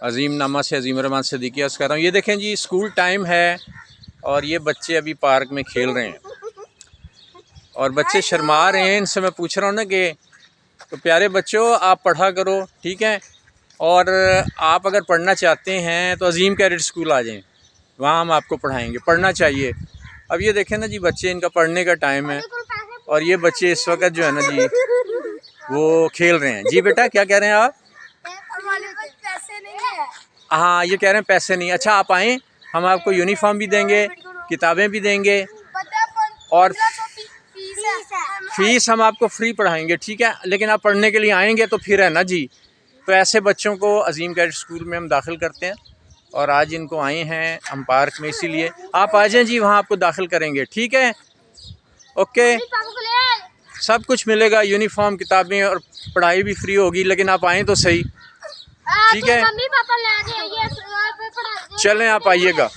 अजीम नामा से अजीम रहमान सिद्दीकी अर्ज़ कर रहा हूँ। ये देखें जी, स्कूल टाइम है और ये बच्चे अभी पार्क में खेल रहे हैं और बच्चे शर्मा रहे हैं। इनसे मैं पूछ रहा हूँ ना कि तो प्यारे बच्चों, आप पढ़ा करो, ठीक है। और आप अगर पढ़ना चाहते हैं तो अजीम कैडेट स्कूल आ जाएं, वहाँ हम आपको पढ़ाएंगे। पढ़ना चाहिए। अब ये देखें ना जी, बच्चे, इनका पढ़ने का टाइम है और ये बच्चे इस वक्त जो है ना जी वो खेल रहे हैं। जी बेटा, क्या कह रहे हैं आप? हमारे पास पैसे नहीं है। हाँ, ये कह रहे हैं पैसे नहीं। अच्छा, आप आएँ, हम आपको यूनिफॉर्म भी देंगे, किताबें भी देंगे और फीस हम आपको फ्री पढ़ाएंगे, ठीक है। लेकिन आप पढ़ने के लिए आएंगे तो फिर है ना जी। तो ऐसे बच्चों को अजीम कैडेट स्कूल में हम दाखिल करते हैं और आज इनको आए हैं हम पार्क में, इसीलिए आप आ जाएं जी, वहाँ आपको दाखिल करेंगे, ठीक है। ओके, सब कुछ मिलेगा, यूनिफॉर्म, किताबें और पढ़ाई भी फ्री होगी। लेकिन आप आएँ तो सही, ठीक है। मम्मी पापा ले आइए, चलें, आप आइएगा।